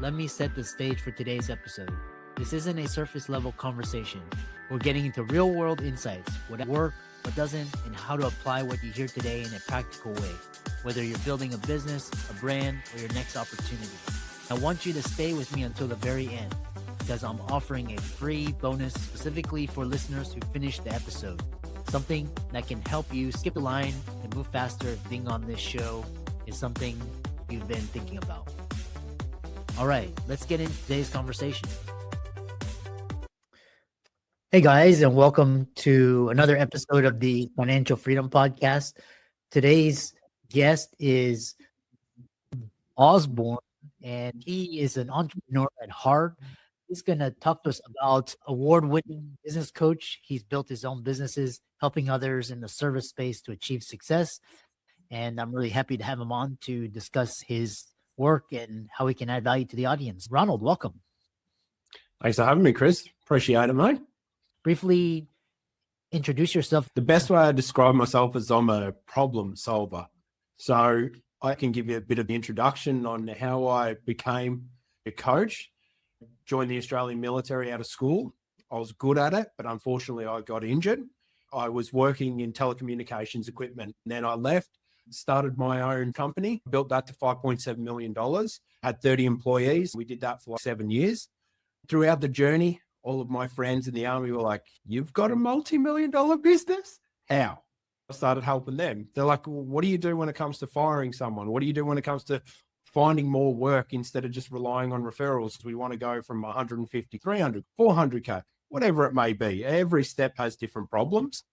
let me set the stage for today's episode. This isn't a surface level conversation. We're getting into real world insights, what works, what doesn't, and how to apply what you hear today in a practical way, whether you're building a business, a brand, or your next opportunity. I want you to stay with me until the very end because I'm offering a free bonus specifically for listeners who finish the episode. Something that can help you skip the line and move faster if being on this show is something you've been thinking about. All right, let's get into today's conversation. Hey guys, and welcome to another episode of the Financial Freedom Podcast. Today's guest is Osborne, and he is an entrepreneur at heart. He's going to talk to us about award-winning business coach. He's built his own businesses, helping others in the service space to achieve success. And I'm really happy to have him on to discuss his work and how he can add value to the audience. Ronald, welcome. Thanks for having me, Chris. Appreciate it, mate. Briefly introduce yourself. The best way I describe myself is I'm a problem solver. So I can give you a bit of the introduction on how I became a coach. Joined the Australian military out of school. I was good at it, but unfortunately I got injured. I was working in telecommunications equipment. And then I left, started my own company, built that to $5.7 million, had 30 employees. We did that for like 7 years. Throughout the journey, all of my friends in the army were like, "You've got a multi-million-dollar business? How?" I started helping them. They're like, "Well, what do you do when it comes to firing someone? What do you do when it comes to finding more work instead of just relying on referrals? We want to go from 150, 300, 400K, whatever it may be." Every step has different problems.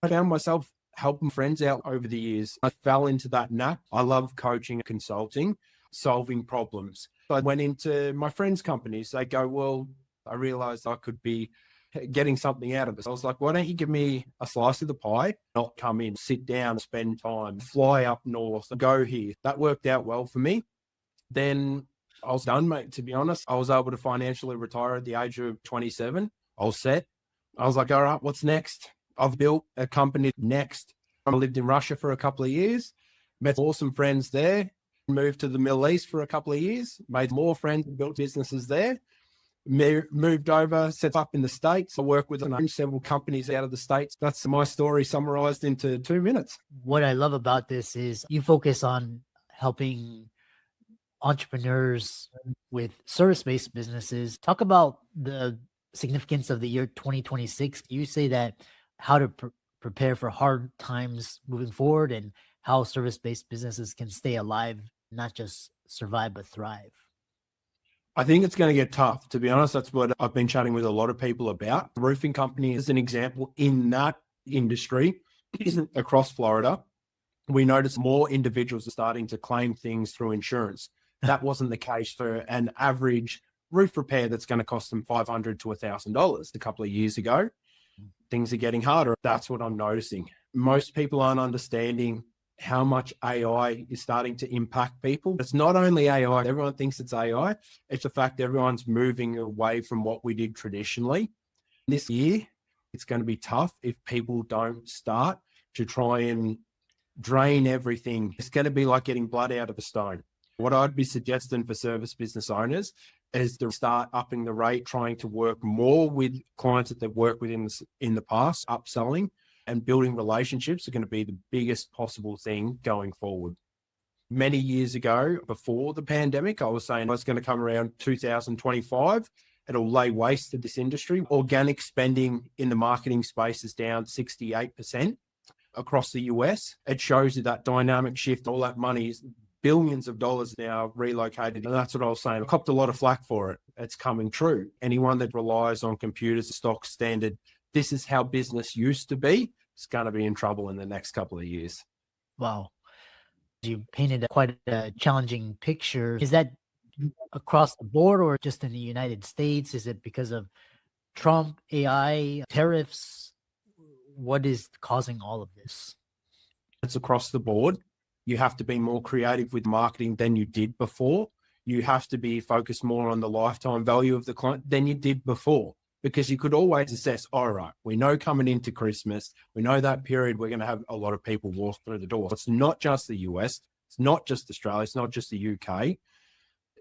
I found myself helping friends out over the years. I fell into that knack. I love coaching and consulting, solving problems. So I went into my friends' companies. They go, "Well, I realized I could be getting something out of this." I was like, "Why don't you give me a slice of the pie, not come in, sit down, spend time, fly up north, go here." That worked out well for me. Then I was done, mate, to be honest. I was able to financially retire at the age of 27. I was set. I was like, all right, what's next? I've built a company next. I lived in Russia for a couple of years, met awesome friends there, moved to the Middle East for a couple of years, made more friends and built businesses there. Moved over, set up in the States. I work with several companies out of the States. That's my story summarized into 2 minutes. What I love about this is you focus on helping entrepreneurs with service-based businesses. Talk about the significance of the year 2026. You say that how to prepare for hard times moving forward and how service-based businesses can stay alive, not just survive, but thrive. I think it's going to get tough, to be honest. That's what I've been chatting with a lot of people about. The roofing company is an example in that industry across Florida. We notice more individuals are starting to claim things through insurance. That wasn't the case for an average roof repair that's going to cost them $500 to $1,000 a couple of years ago. Things are getting harder. That's what I'm noticing. Most people aren't understanding how much AI is starting to impact people. It's not only AI. Everyone thinks it's AI. It's the fact everyone's moving away from what we did traditionally. This year, it's going to be tough if people don't start to try and drain everything. It's going to be like getting blood out of a stone. What I'd be suggesting for service business owners is to start upping the rate, trying to work more with clients that they've worked with in the past, upselling. And building relationships are going to be the biggest possible thing going forward. Many years ago, before the pandemic, I was saying it's going to come around 2025. It'll lay waste to this industry. Organic spending in the marketing space is down 68% across the US. It shows you that dynamic shift. All that money is billions of dollars now relocated. And that's what I was saying. I copped a lot of flack for it. It's coming true. Anyone that relies on computers, stock standard, this is how business used to be, it's going to be in trouble in the next couple of years. Wow. You painted quite a challenging picture. Is that across the board or just in the United States? Is it because of Trump, AI, tariffs? What is causing all of this? It's across the board. You have to be more creative with marketing than you did before. You have to be focused more on the lifetime value of the client than you did before. Because you could always assess, all right, we know coming into Christmas, we know that period we're going to have a lot of people walk through the door. It's not just the US, it's not just Australia, it's not just the UK.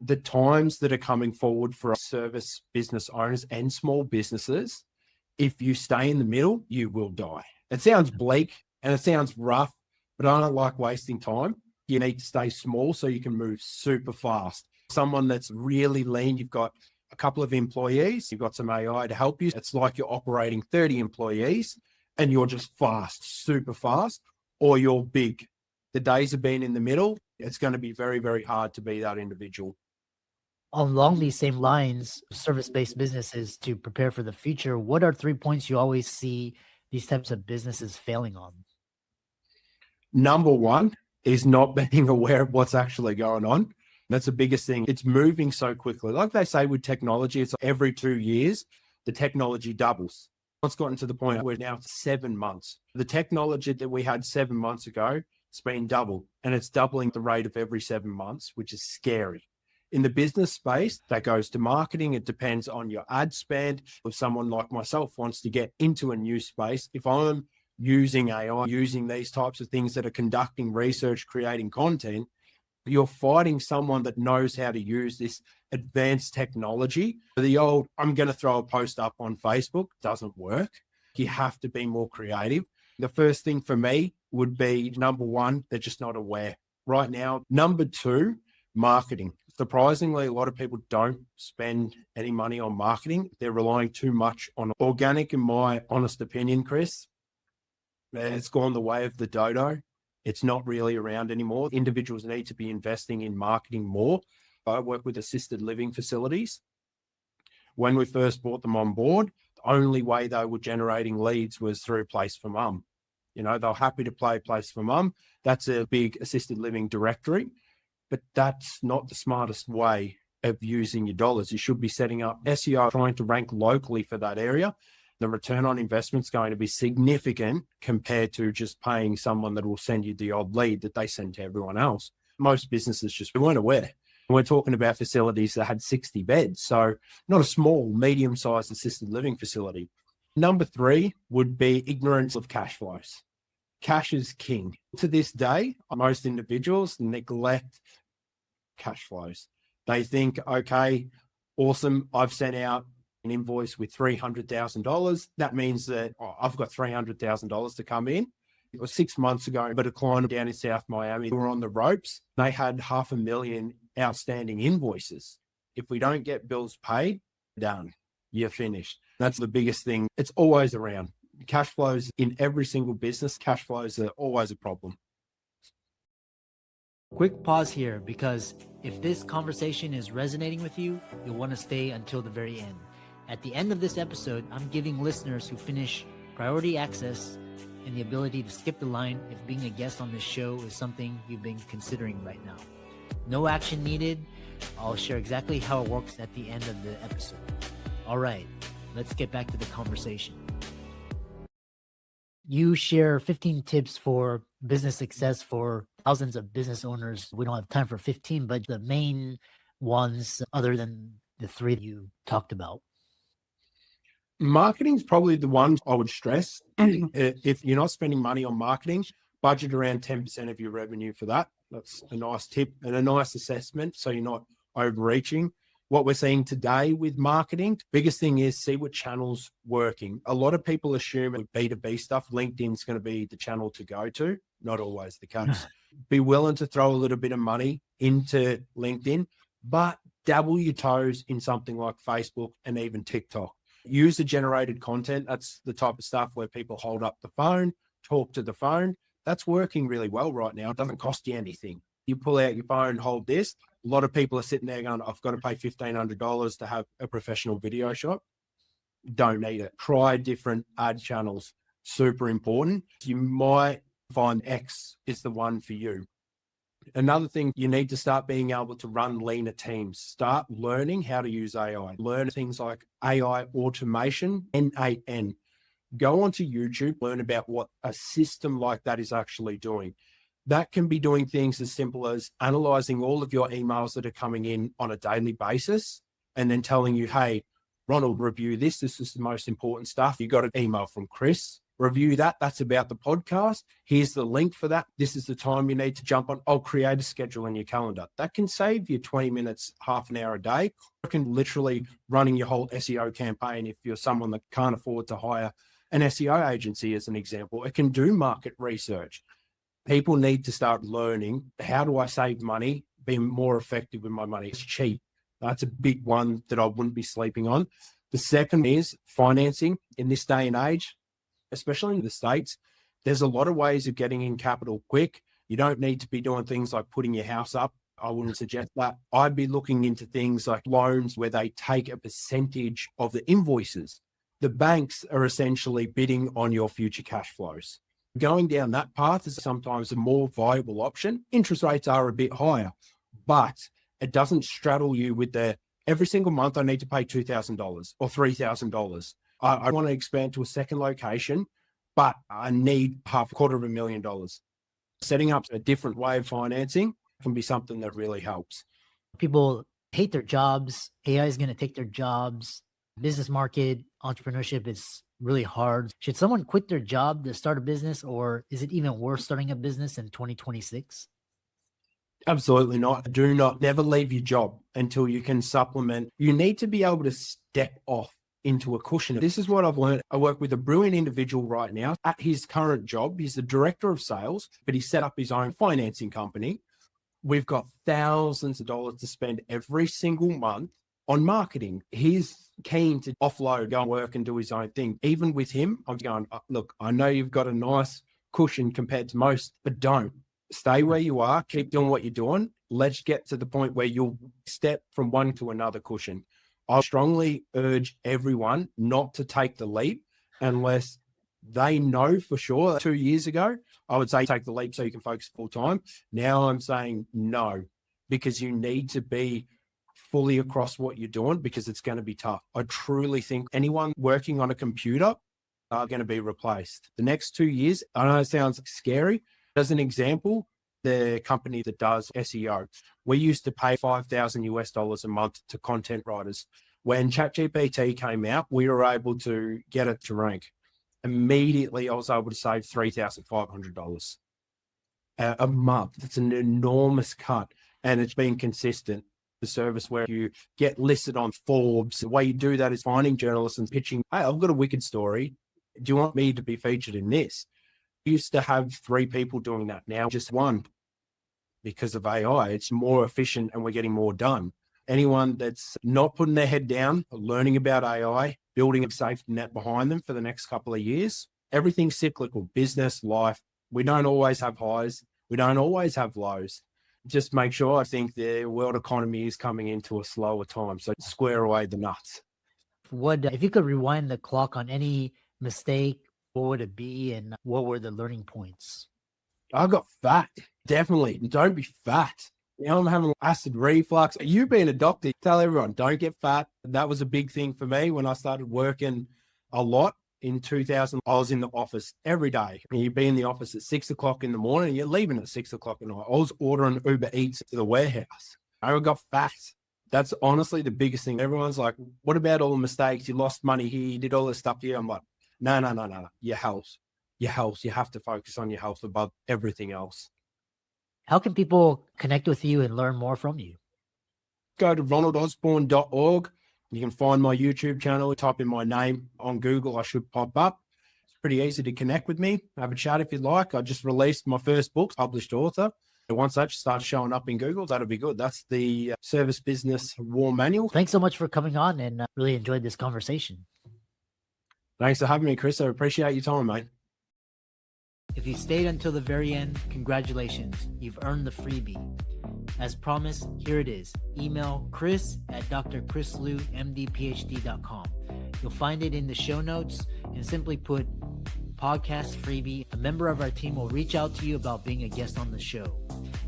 the times that are coming forward for service business owners and small businesses, if you stay in the middle, you will die. It sounds bleak and it sounds rough, but I don't like wasting time. You need to stay small so you can move super fast. Someone that's really lean, you've got a couple of employees, you've got some AI to help you. It's like you're operating 30 employees and you're just fast, super fast, or you're big. The days of being in the middle, it's going to be very, very hard to be that individual. Along these same lines, service-based businesses to prepare for the future, what are 3 points you always see these types of businesses failing on? Number one is not being aware of what's actually going on. That's the biggest thing. It's moving so quickly. Like they say with technology, it's every 2 years, the technology doubles. It's gotten to the point where now it's 7 months. The technology that we had 7 months ago, it's been doubled, and it's doubling the rate of every 7 months, which is scary. In the business space, that goes to marketing. It depends on your ad spend. If someone like myself wants to get into a new space, if I'm using AI, using these types of things that are conducting research, creating content, you're fighting someone that knows how to use this advanced technology. The old, I'm going to throw a post up on Facebook, doesn't work. You have to be more creative. The first thing for me would be, number one, they're just not aware right now. Number two, marketing. Surprisingly, a lot of people don't spend any money on marketing. They're relying too much on organic, in my honest opinion, Chris. It's gone the way of the dodo. It's not really around anymore. Individuals need to be investing in marketing more. I work with assisted living facilities. When we first brought them on board, the only way they were generating leads was through Place for Mum. You know, they're happy to play Place for Mum. That's a big assisted living directory, but that's not the smartest way of using your dollars. You should be setting up SEO, trying to rank locally for that area. The return on investment is going to be significant compared to just paying someone that will send you the odd lead that they send to everyone else. Most businesses just weren't aware. We're talking about facilities that had 60 beds, so not a small, medium-sized assisted living facility. Number three would be ignorance of cash flows. Cash is king. To this day, most individuals neglect cash flows. They think, okay, awesome, I've sent out an invoice with $300,000. That means that I've got $300,000 to come in. It was 6 months ago, but a client down in South Miami who were on the ropes. They had $500,000 outstanding invoices. If we don't get bills paid, done, you're finished. That's the biggest thing. It's always around. Cash flows in every single business, cash flows are always a problem. Quick pause here, because if this conversation is resonating with you, you'll want to stay until the very end. At the end of this episode, I'm giving listeners who finish priority access and the ability to skip the line if being a guest on this show is something you've been considering right now. No action needed. I'll share exactly how it works at the end of the episode. All right, let's get back to the conversation. You share 15 tips for business success for thousands of business owners. We don't have time for 15, but the main ones other than the three you talked about. Marketing is probably the one I would stress. If you're not spending money on marketing, budget around 10% of your revenue for that. That's a nice tip and a nice assessment, so you're not overreaching. What we're seeing today with marketing, biggest thing is see what channel's working. A lot of people assume with B2B stuff, LinkedIn's going to be the channel to go to. Not always the case. Be willing to throw a little bit of money into LinkedIn, but dabble your toes in something like Facebook and even TikTok. User-generated content, that's the type of stuff where people hold up the phone, talk to the phone. That's working really well right now. It doesn't cost you anything. You pull out your phone, hold this. A lot of people are sitting there going, I've got to pay $1,500 to have a professional video shot. Don't need it. Try different ad channels. Super important. You might find X is the one for you. Another thing, you need to start being able to run leaner teams. Start learning how to use AI. Learn things like AI automation, N8N. Go onto YouTube, learn about what a system like that is actually doing. That can be doing things as simple as analyzing all of your emails that are coming in on a daily basis and then telling you, hey, Ronald, review this. This is the most important stuff. You got an email from Chris. review that. That's about the podcast. Here's the link for that. This is the time you need to jump on. I'll create a schedule in your calendar. That can save you 20 minutes, half an hour a day. You can literally running your whole SEO campaign if you're someone that can't afford to hire an SEO agency, as an example. It can do market research. People need to start learning, how do I save money, be more effective with my money? It's cheap. That's a big one that I wouldn't be sleeping on. The second is financing. In this day and age, especially in the States, there's a lot of ways of getting in capital quick. You don't need to be doing things like putting your house up. I wouldn't suggest that. I'd be looking into things like loans where they take a percentage of the invoices. The banks are essentially bidding on your future cash flows. Going down that path is sometimes a more viable option. Interest rates are a bit higher, but it doesn't straddle you with every single month I need to pay $2,000 or $3,000. I want to expand to a second location, but I need $250,000. Setting up a different way of financing can be something that really helps. People hate their jobs. AI is going to take their jobs. Business market, entrepreneurship is really hard. Should someone quit their job to start a business, or is it even worth starting a business in 2026? Absolutely not. Never leave your job until you can supplement. You need to be able to step off into a cushion. This is what I've learned. I work with a brilliant individual right now at his current job. He's the director of sales, but he set up his own financing company. We've got thousands of dollars to spend every single month on marketing. He's keen to offload, go and work and do his own thing. Even with him, I'm going, look, I know you've got a nice cushion compared to most, but don't. Stay where you are. Keep doing what you're doing. Let's get to the point where you'll step from one to another cushion. I strongly urge everyone not to take the leap unless they know for sure. 2 years ago, I would say take the leap so you can focus full time. Now I'm saying no, because you need to be fully across what you're doing, because it's going to be tough. I truly think anyone working on a computer are going to be replaced. The next 2 years, I know it sounds scary. As an example, the company that does SEO, we used to pay $5,000 a month to content writers. When ChatGPT came out, we were able to get it to rank. Immediately, I was able to save $3,500 a month. That's an enormous cut, and it's been consistent. The service where you get listed on Forbes, the way you do that is finding journalists and pitching, hey, I've got a wicked story. Do you want me to be featured in this? We used to have 3 people doing that. Now just 1. Because of AI, it's more efficient and we're getting more done. Anyone that's not putting their head down, learning about AI, building a safety net behind them for the next couple of years, everything's cyclical, business, life. We don't always have highs. We don't always have lows. Just make sure, I think the world economy is coming into a slower time. So square away the nuts. If you could rewind the clock on any mistake, what would it be, and what were the learning points? I got fat. Definitely. Don't be fat. I'm having acid reflux. You being a doctor, tell everyone, don't get fat. That was a big thing for me when I started working a lot in 2000. I was in the office every day. You'd be in the office at 6 o'clock in the morning. You're leaving at 6 o'clock at night. I was ordering Uber Eats to the warehouse. I got fat. That's honestly the biggest thing. Everyone's like, what about all the mistakes? You lost money here. You did all this stuff here. I'm like, no. Your health. You have to focus on your health above everything else. How can people connect with you and learn more from you? Go to ronaldosborne.org. You can find my YouTube channel. Type in my name on Google. I should pop up. It's pretty easy to connect with me. Have a chat if you'd like. I just released my first book, published author. And once that starts showing up in Google, that'll be good. That's the Service Business War Manual. Thanks so much for coming on, and really enjoyed this conversation. Thanks for having me, Chris. I appreciate your time, mate. If you stayed until the very end, congratulations. You've earned the freebie. As promised, here it is. Email chris@drchrislewmdphd.com. You'll find it in the show notes, and simply put podcast freebie. A member of our team will reach out to you about being a guest on the show.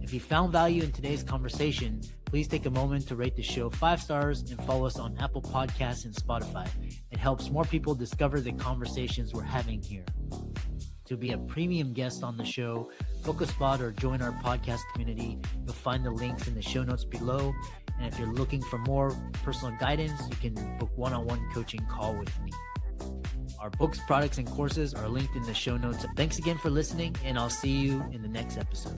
If you found value in today's conversation, please take a moment to rate the show 5 stars and follow us on Apple Podcasts and Spotify. It helps more people discover the conversations we're having here. To be a premium guest on the show, book a spot or join our podcast community. You'll find the links in the show notes below. And if you're looking for more personal guidance, you can book one-on-one coaching call with me. Our books, products, and courses are linked in the show notes. Thanks again for listening, and I'll see you in the next episode.